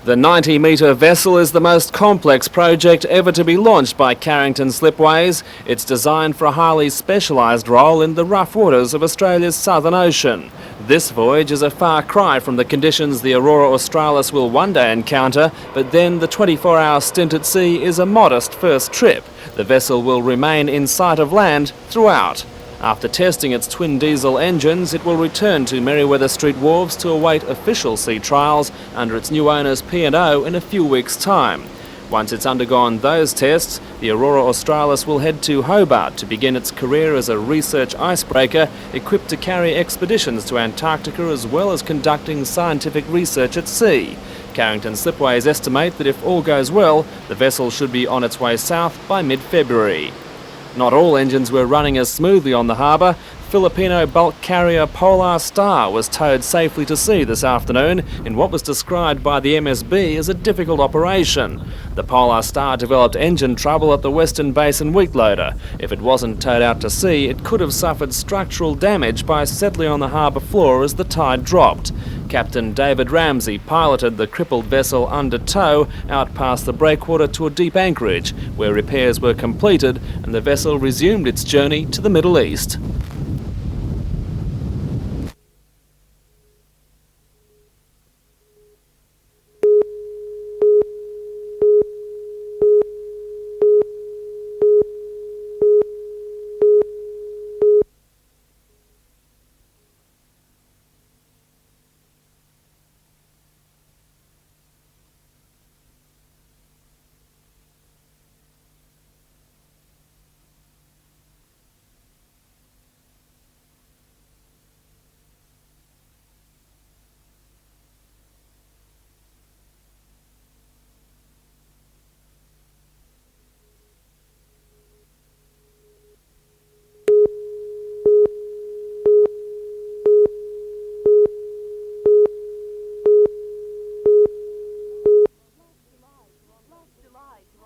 The 90-metre vessel is the most complex project ever to be launched by Carrington Slipways. It's designed for a highly specialised role in the rough waters of Australia's Southern Ocean. This voyage is a far cry from the conditions the Aurora Australis will one day encounter, but then the 24-hour stint at sea is a modest first trip. The vessel will remain in sight of land throughout. After testing its twin diesel engines, it will return to Merewether Street wharves to await official sea trials under its new owner's P&O in a few weeks' time. Once it's undergone those tests, the Aurora Australis will head to Hobart to begin its career as a research icebreaker equipped to carry expeditions to Antarctica as well as conducting scientific research at sea. Carrington Slipways estimate that if all goes well, the vessel should be on its way south by mid-February. Not all engines were running as smoothly on the harbour. Filipino bulk carrier Polar Star was towed safely to sea this afternoon in what was described by the MSB as a difficult operation. The Polar Star developed engine trouble at the Western Basin wheat loader. If it wasn't towed out to sea, it could have suffered structural damage by settling on the harbour floor as the tide dropped. Captain David Ramsey piloted the crippled vessel under tow out past the breakwater to a deep anchorage, where repairs were completed and the vessel resumed its journey to the Middle East.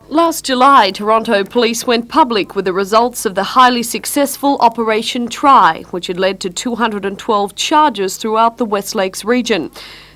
Last July, Toronto police went public with the results of the highly successful Operation Try, which had led to 212 charges throughout the West Lakes region.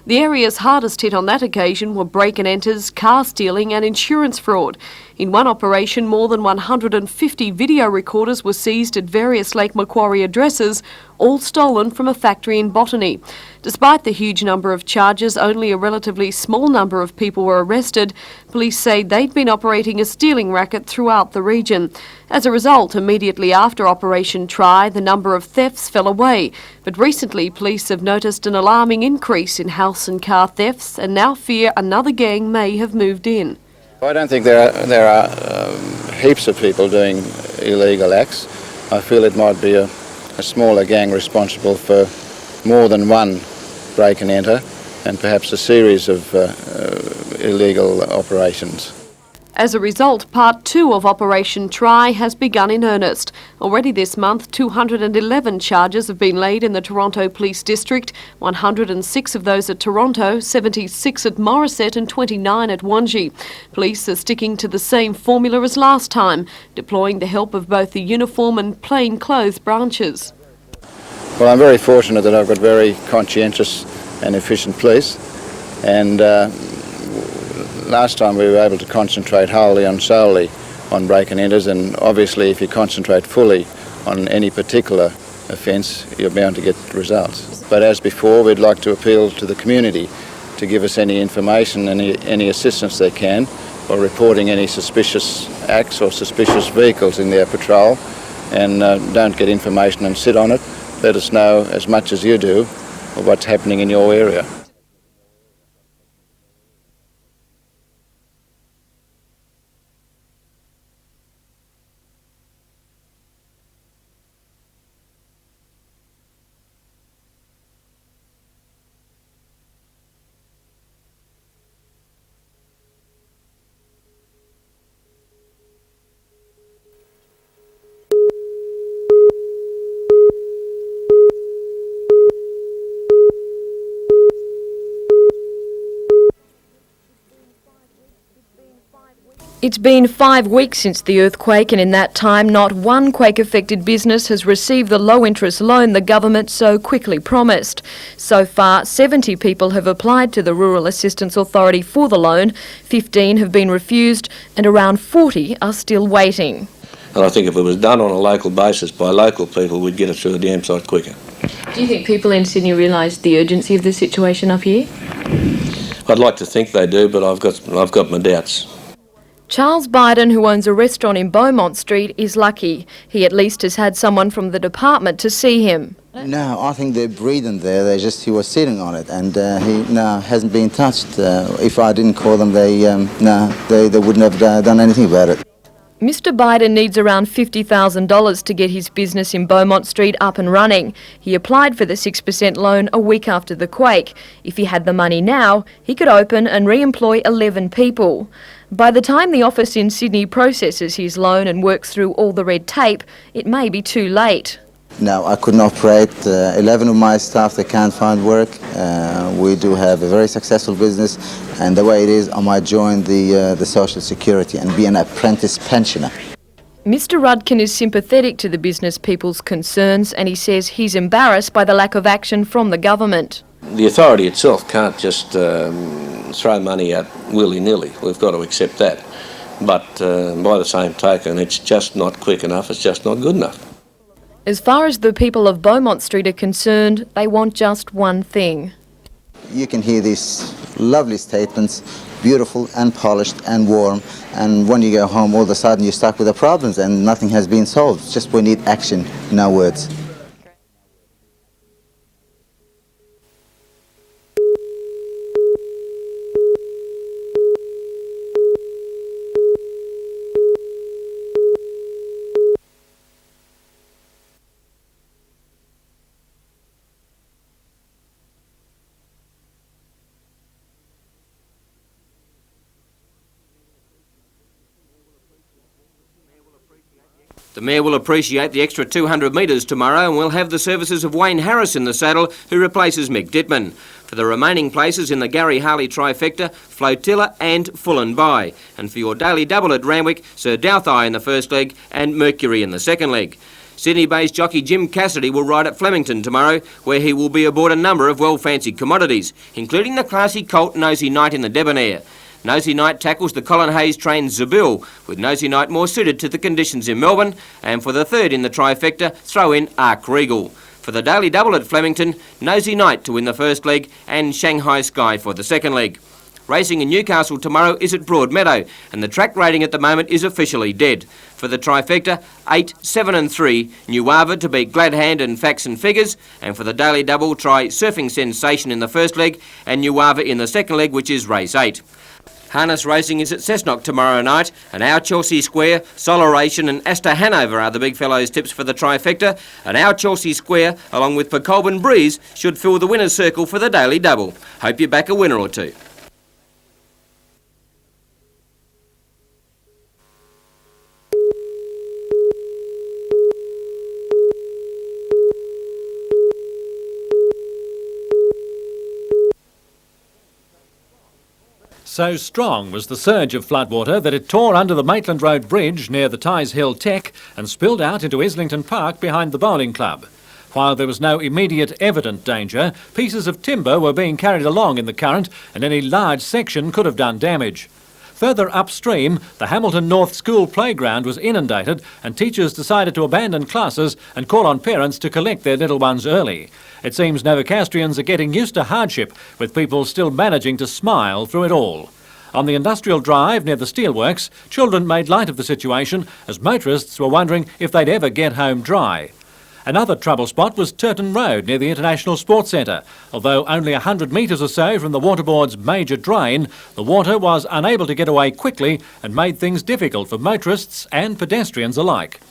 The areas hardest hit on that occasion were break-and-enters, car stealing and insurance fraud. In one operation, more than 150 video recorders were seized at various Lake Macquarie addresses, all stolen from a factory in Botany. Despite the huge number of charges, only a relatively small number of people were arrested. Police say they'd been operating a stealing racket throughout the region. As a result, immediately after Operation Try, the number of thefts fell away. But recently, police have noticed an alarming increase in house and car thefts and now fear another gang may have moved in. I don't think there are heaps of people doing illegal acts. I feel it might be a smaller gang responsible for more than one break and enter and perhaps a series of illegal operations. As a result, Part 2 of Operation Try has begun in earnest. Already this month, 211 charges have been laid in the Toronto Police District, 106 of those at Toronto, 76 at Morisset and 29 at Wangi. Police are sticking to the same formula as last time, deploying the help of both the uniform and plainclothes branches. Well, I'm very fortunate that I've got very conscientious and efficient police, and last time we were able to concentrate solely on break-and-enters, and obviously if you concentrate fully on any particular offence, you're bound to get results. But as before, we'd like to appeal to the community to give us any information, any assistance they can, or reporting any suspicious acts or suspicious vehicles in their patrol, and don't get information and sit on it. Let us know as much as you do of what's happening in your area. It's been 5 weeks since the earthquake, and in that time not one quake-affected business has received the low-interest loan the government so quickly promised. So far, 70 people have applied to the Rural Assistance Authority for the loan, 15 have been refused, and around 40 are still waiting. And I think if it was done on a local basis by local people, we'd get it through the dam site quicker. Do you think people in Sydney realise the urgency of the situation up here? I'd like to think they do, but I've got my doubts. Charles Biden, who owns a restaurant in Beaumont Street, is lucky. He at least has had someone from the department to see him. No, I think they're breathing there. He was sitting on it, and he hasn't been touched. If I didn't call them, they wouldn't have done anything about it. Mr Biden needs around $50,000 to get his business in Beaumont Street up and running. He applied for the 6% loan a week after the quake. If he had the money now, he could open and re-employ 11 people. By the time the office in Sydney processes his loan and works through all the red tape, it may be too late. No, I couldn't operate. 11 of my staff, they can't find work. We do have a very successful business, and the way it is, I might join the Social Security and be an apprentice pensioner. Mr Rudkin is sympathetic to the business people's concerns, and he says he's embarrassed by the lack of action from the government. The authority itself can't just throw money out willy-nilly. We've got to accept that. But by the same token, it's just not quick enough, it's just not good enough. As far as the people of Beaumont Street are concerned, they want just one thing. You can hear these lovely statements, beautiful and polished and warm, and when you go home, all of a sudden you're stuck with the problems and nothing has been solved. It's just we need action, no words. The Mayor will appreciate the extra 200 metres tomorrow and will have the services of Wayne Harris in the saddle, who replaces Mick Dittman. For the remaining places in the Gary Harley trifecta, Flotilla and Full and By. And for your daily double at Randwick, Sir Doutheye in the first leg and Mercury in the second leg. Sydney-based jockey Jim Cassidy will ride at Flemington tomorrow, where he will be aboard a number of well-fancied commodities, including the classy colt Nosy Knight in the Debonair. Nosy Knight tackles the Colin Hayes-trained Zabil, with Nosy Knight more suited to the conditions in Melbourne, and for the third in the trifecta, throw in Ark Regal. For the daily double at Flemington, Nosy Knight to win the first leg and Shanghai Sky for the second leg. Racing in Newcastle tomorrow is at Broadmeadow, and the track rating at the moment is officially dead. For the trifecta, 8, 7 and 3, Nuava to beat Gladhand and Facts and Figures, and for the daily double, try Surfing Sensation in the first leg and Nuava in the second leg, which is race 8. Harness racing is at Cessnock tomorrow night, and Our Chelsea Square, Solaration and Astor Hanover are the big fellows' tips for the trifecta, and Our Chelsea Square, along with Pecolbin Breeze, should fill the winner's circle for the daily double. Hope you back a winner or two. So strong was the surge of floodwater that it tore under the Maitland Road Bridge near the Ties Hill Tech and spilled out into Islington Park behind the bowling club. While there was no immediate evident danger, pieces of timber were being carried along in the current and any large section could have done damage. Further upstream, the Hamilton North School playground was inundated and teachers decided to abandon classes and call on parents to collect their little ones early. It seems Novocastrians are getting used to hardship, with people still managing to smile through it all. On the Industrial Drive near the steelworks, children made light of the situation as motorists were wondering if they'd ever get home dry. Another trouble spot was Turton Road near the International Sports Centre. Although only 100 metres or so from the Waterboard's major drain, the water was unable to get away quickly and made things difficult for motorists and pedestrians alike.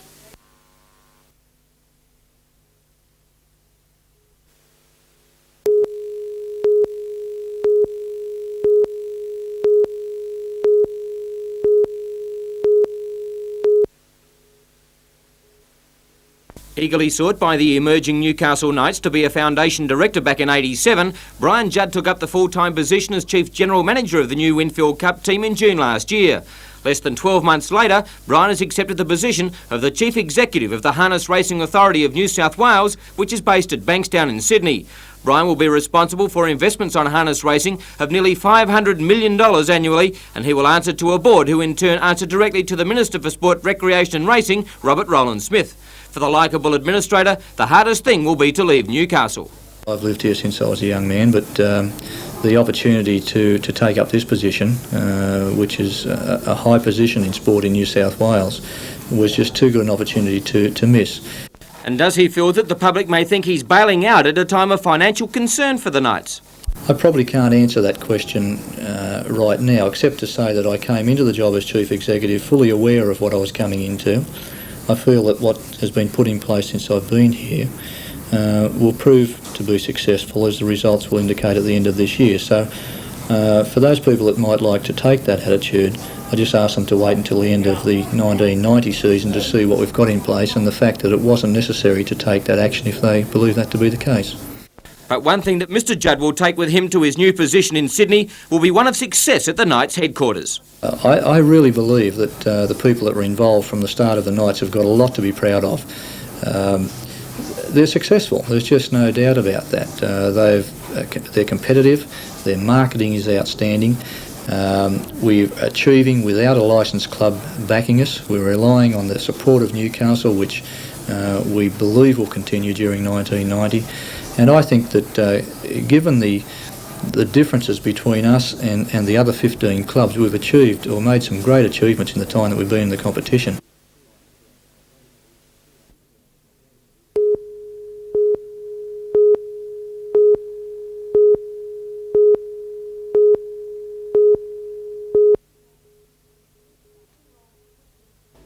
Eagerly sought by the emerging Newcastle Knights to be a foundation director back in '87, Brian Judd took up the full-time position as Chief General Manager of the new Winfield Cup team in June last year. Less than 12 months later, Brian has accepted the position of the Chief Executive of the Harness Racing Authority of New South Wales, which is based at Bankstown in Sydney. Brian will be responsible for investments on harness racing of nearly $500 million annually, and he will answer to a board who in turn answer directly to the Minister for Sport, Recreation and Racing, Robert Rowland-Smith. For the likeable administrator, the hardest thing will be to leave Newcastle. I've lived here since I was a young man, but the opportunity to take up this position, which is a high position in sport in New South Wales, was just too good an opportunity to miss. And does he feel that the public may think he's bailing out at a time of financial concern for the Knights? I probably can't answer that question right now, except to say that I came into the job as Chief Executive fully aware of what I was coming into. I feel that what has been put in place since I've been here will prove to be successful, as the results will indicate at the end of this year. So for those people that might like to take that attitude, I just ask them to wait until the end of the 1990 season to see what we've got in place, and the fact that it wasn't necessary to take that action if they believe that to be the case. But one thing that Mr Judd will take with him to his new position in Sydney will be one of success at the Knights headquarters. I really believe that the people that were involved from the start of the Knights have got a lot to be proud of. They're successful, there's just no doubt about that. They're competitive, their marketing is outstanding. We're achieving without a licensed club backing us. We're relying on the support of Newcastle, which we believe will continue during 1990. And I think that given the differences between us and the other 15 clubs, we've achieved or made some great achievements in the time that we've been in the competition.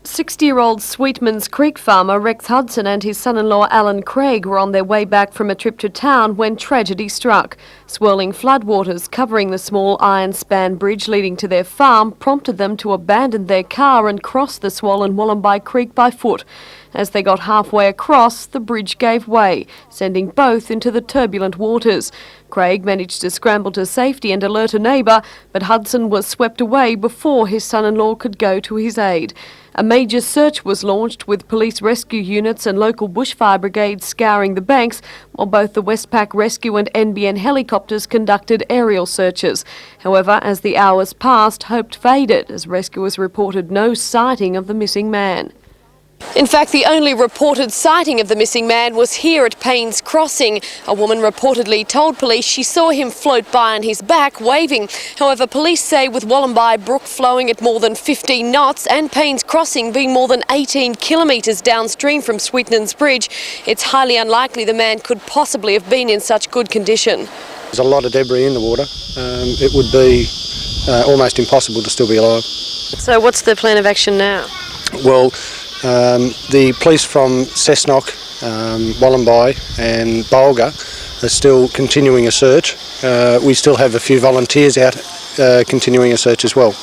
Sixty-year-old Sweetman's Creek farmer Rex Hudson and his son-in-law Alan Craig were on their way back from a trip to town when tragedy struck. Swirling floodwaters covering the small iron-span bridge leading to their farm prompted them to abandon their car and cross the swollen Wollombi Creek by foot. As they got halfway across, the bridge gave way, sending both into the turbulent waters. Craig managed to scramble to safety and alert a neighbour, but Hudson was swept away before his son-in-law could go to his aid. A major search was launched with police rescue units and local bushfire brigades scouring the banks, while both the Westpac Rescue and NBN helicopters conducted aerial searches. However, as the hours passed, hope faded as rescuers reported no sighting of the missing man. In fact, the only reported sighting of the missing man was here at Payne's Crossing. A woman reportedly told police she saw him float by on his back, waving. However, police say with Wollombi Brook flowing at more than 15 knots and Payne's Crossing being more than 18 kilometres downstream from Sweetman's Bridge, it's highly unlikely the man could possibly have been in such good condition. There's a lot of debris in the water. It would be almost impossible to still be alive. So what's the plan of action now? Well, the police from Cessnock, Wollombi and Bulga are still continuing a search. We still have a few volunteers out continuing a search as well.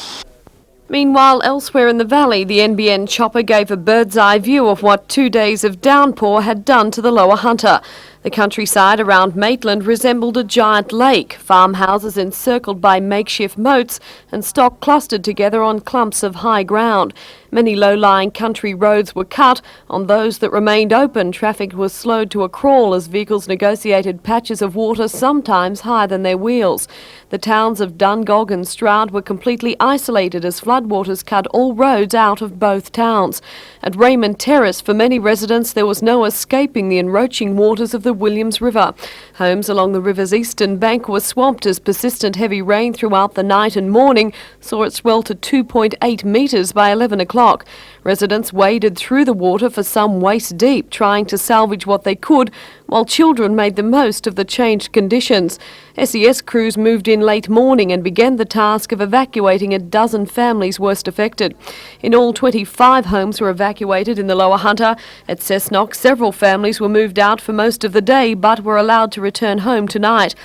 Meanwhile, elsewhere in the valley, the NBN chopper gave a bird's-eye view of what 2 days of downpour had done to the Lower Hunter. The countryside around Maitland resembled a giant lake, farmhouses encircled by makeshift moats and stock clustered together on clumps of high ground. Many low-lying country roads were cut. On those that remained open, traffic was slowed to a crawl as vehicles negotiated patches of water sometimes higher than their wheels. The towns of Dungog and Stroud were completely isolated as floodwaters cut all roads out of both towns. At Raymond Terrace, for many residents, there was no escaping the enroaching waters of the Williams River. Homes along the river's eastern bank were swamped as persistent heavy rain throughout the night and morning saw it swell to 2.8 metres by 11 o'clock. Residents waded through the water for some waist deep, trying to salvage what they could, while children made the most of the changed conditions. SES crews moved in late morning and began the task of evacuating a dozen families worst affected. In all, 25 homes were evacuated in the Lower Hunter. At Cessnock, several families were moved out for most of the day but were allowed to return home tonight.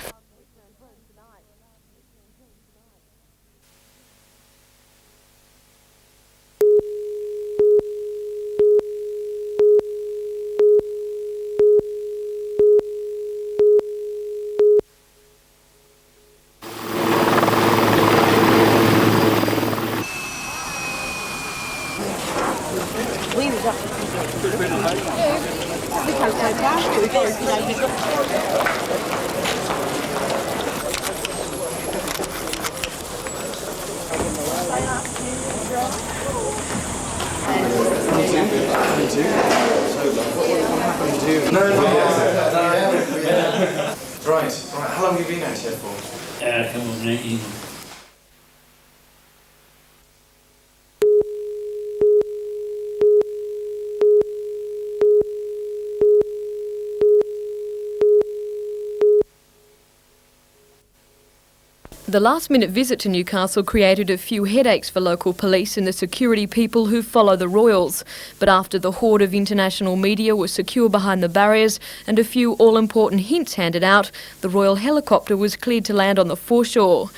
Right. How long have you been out here for? Come on, 19. The last-minute visit to Newcastle created a few headaches for local police and the security people who follow the Royals. But after the horde of international media was secure behind the barriers and a few all-important hints handed out, the Royal helicopter was cleared to land on the foreshore.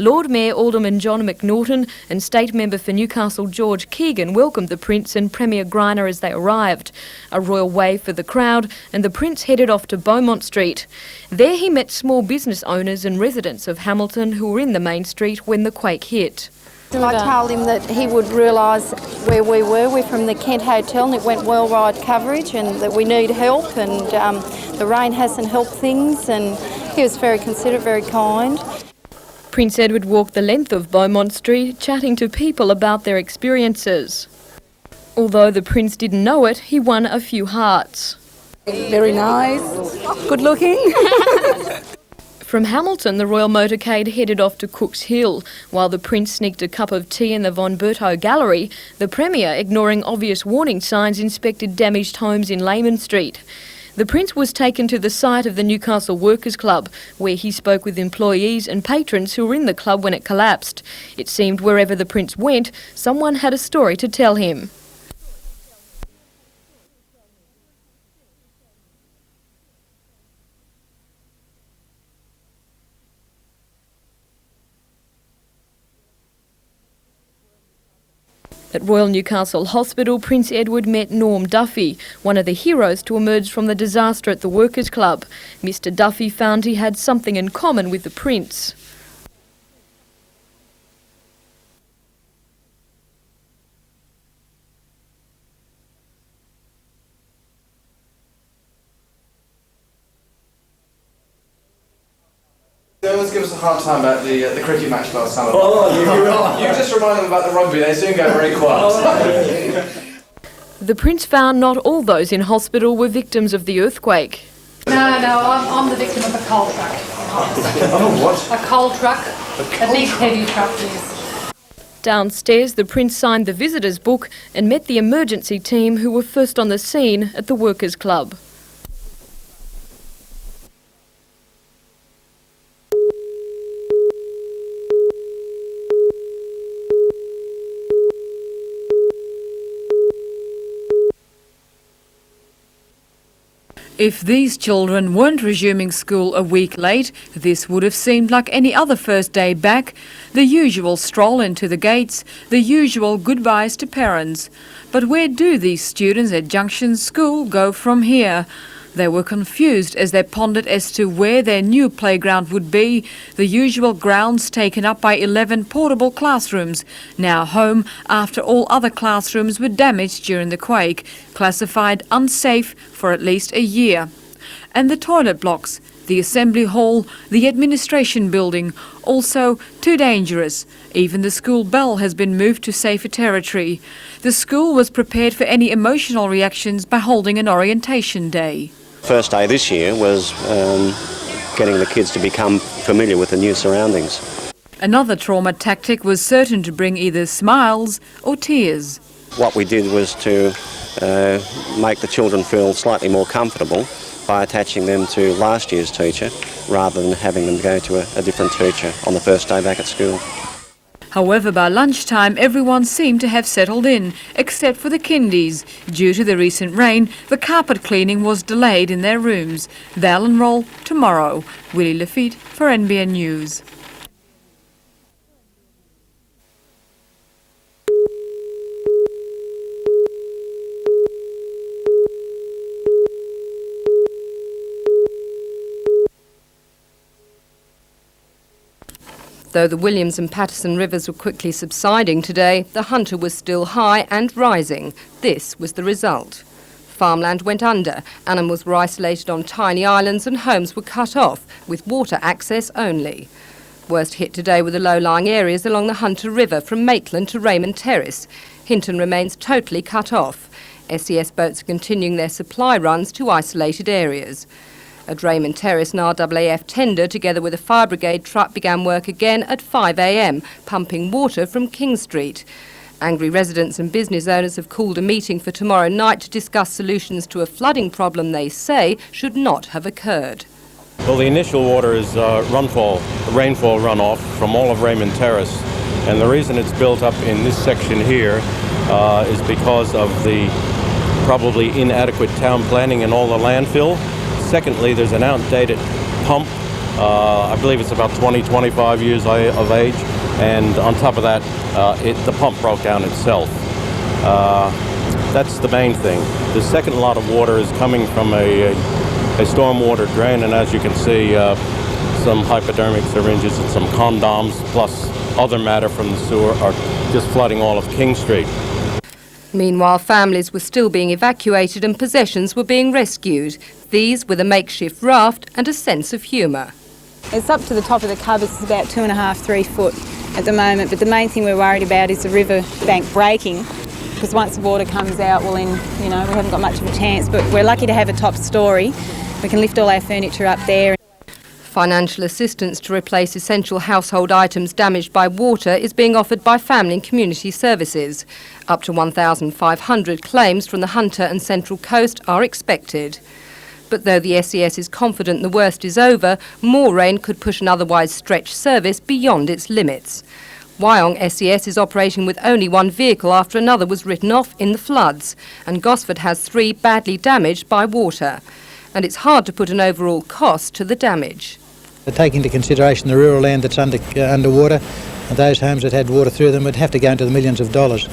Lord Mayor Alderman John McNaughton and State Member for Newcastle George Keegan welcomed the Prince and Premier Greiner as they arrived. A royal wave for the crowd, and the Prince headed off to Beaumont Street. There he met small business owners and residents of Hamilton who were in the main street when the quake hit. I told him that he would realise where we were. We're from the Kent Hotel and it went worldwide coverage, and that we need help, and the rain hasn't helped things, and he was very considerate, very kind. Prince Edward walked the length of Beaumont Street chatting to people about their experiences. Although the Prince didn't know it, he won a few hearts. Very nice, good looking. From Hamilton, the royal motorcade headed off to Cook's Hill. While the Prince sneaked a cup of tea in the Von Bertaux Gallery, the Premier, ignoring obvious warning signs, inspected damaged homes in Lehman Street. The Prince was taken to the site of the Newcastle Workers' Club, where he spoke with employees and patrons who were in the club when it collapsed. It seemed wherever the Prince went, someone had a story to tell him. At Royal Newcastle Hospital, Prince Edward met Norm Duffy, one of the heroes to emerge from the disaster at the Workers' Club. Mr. Duffy found he had something in common with the Prince. They always give us a hard time about the cricket match last summer. You just remind them about the rugby, they soon go very quiet. The Prince found not all those in hospital were victims of the earthquake. No, I'm the victim of a coal truck. Oh, what? A coal truck, a big heavy truck, yes. Downstairs, the Prince signed the visitors' book and met the emergency team who were first on the scene at the Workers' Club. If these children weren't resuming school a week late, this would have seemed like any other first day back. The usual stroll into the gates, the usual goodbyes to parents. But where do these students at Junction School go from here? They were confused as they pondered as to where their new playground would be, the usual grounds taken up by 11 portable classrooms, now home after all other classrooms were damaged during the quake, classified unsafe for at least a year. And the toilet blocks, the assembly hall, the administration building, also too dangerous. Even the school bell has been moved to safer territory. The school was prepared for any emotional reactions by holding an orientation day. First day this year was getting the kids to become familiar with the new surroundings. Another trauma tactic was certain to bring either smiles or tears. What we did was to make the children feel slightly more comfortable by attaching them to last year's teacher rather than having them go to a different teacher on the first day back at school. However, by lunchtime, everyone seemed to have settled in, except for the kindies. Due to the recent rain, the carpet cleaning was delayed in their rooms. They'll enrol tomorrow. Willie Lafitte for NBN News. Though the Williams and Patterson rivers were quickly subsiding today, the Hunter was still high and rising. This was the result. farmland went under, animals were isolated on tiny islands and homes were cut off, with water access only. Worst hit today were the low-lying areas along the Hunter River from Maitland to Raymond Terrace. Hinton remains totally cut off. SES boats are continuing their supply runs to isolated areas. At Raymond Terrace, an RAAF tender, together with a fire brigade truck, began work again at 5 a.m, pumping water from King Street. Angry residents and business owners have called a meeting for tomorrow night to discuss solutions to a flooding problem they say should not have occurred. Well, the initial water is rainfall runoff from all of Raymond Terrace, and the reason it's built up in this section here is because of the probably inadequate town planning and all the landfill. Secondly, there's an outdated pump. I believe it's about 20-25 years of age, and on top of that, the pump broke down itself. That's the main thing. The second lot of water is coming from a stormwater drain, and as you can see, some hypodermic syringes and some condoms, plus other matter from the sewer, are just flooding all of King Street. Meanwhile, families were still being evacuated and possessions were being rescued. These with a makeshift raft and a sense of humour. It's up to the top of the cupboards, it's about 2.5–3 foot at the moment, but the main thing we're worried about is the river bank breaking, because once the water comes out, well then, we haven't got much of a chance, but we're lucky to have a top story. We can lift all our furniture up there. Financial assistance to replace essential household items damaged by water is being offered by Family and Community Services. Up to 1,500 claims from the Hunter and Central Coast are expected. But though the SES is confident the worst is over, more rain could push an otherwise stretched service beyond its limits. Wyong SES is operating with only one vehicle after another was written off in the floods, and Gosford has 3 badly damaged by water. And it's hard to put an overall cost to the damage. Take into consideration the rural land that's underwater, and those homes that had water through them would have to go into the millions of dollars.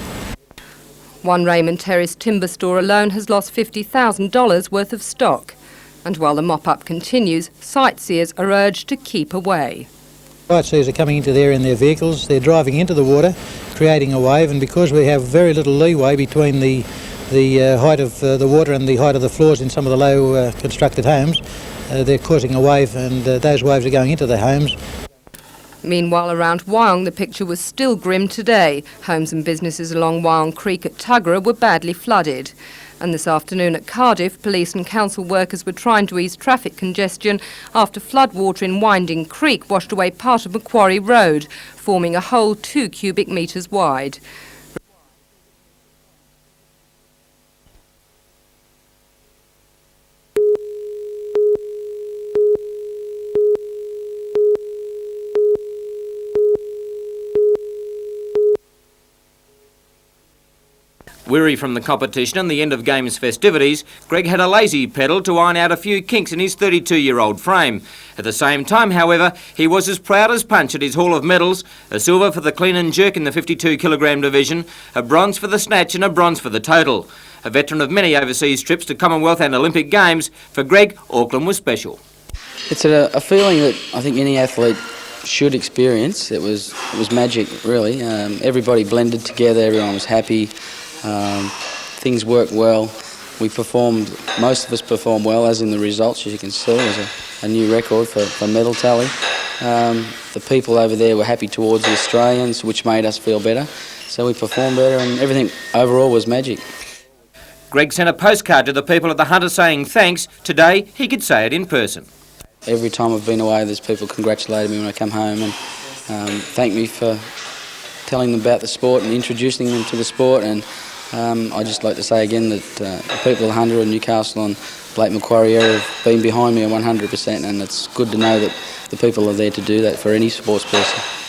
One Raymond Terrace timber store alone has lost $50,000 worth of stock. And while the mop-up continues, sightseers are urged to keep away. Sightseers are coming into there in their vehicles, they're driving into the water, creating a wave, and because we have very little leeway between the height of the water and the height of the floors in some of the low constructed homes, they're causing a wave, and those waves are going into the homes. Meanwhile, around Wyong, the picture was still grim today. Homes and businesses along Wyong Creek at Tuggerah were badly flooded. And this afternoon at Cardiff, police and council workers were trying to ease traffic congestion after floodwater in Winding Creek washed away part of Macquarie Road, forming a hole 2 cubic metres wide. Weary from the competition and the end of games festivities, Greg had a lazy pedal to iron out a few kinks in his 32-year-old frame. At the same time, however, he was as proud as Punch at his haul of medals: a silver for the clean and jerk in the 52-kilogram division, a bronze for the snatch and a bronze for the total. A veteran of many overseas trips to Commonwealth and Olympic Games, for Greg, Auckland was special. It's a feeling that I think any athlete should experience. It was magic, really. Everybody blended together, everyone was happy. Things worked well. Most of us performed well, as in the results, as you can see. It was a new record for medal tally. The people over there were happy towards the Australians, which made us feel better. So we performed better, and everything overall was magic. Greg sent a postcard to the people of the Hunter saying thanks. Today, he could say it in person. Every time I've been away, there's people congratulating me when I come home and thank me for telling them about the sport and introducing them to the sport. And I'd just like to say again that the people of Hunter and Newcastle and Lake Macquarie area have been behind me 100%, and it's good to know that the people are there to do that for any sports person.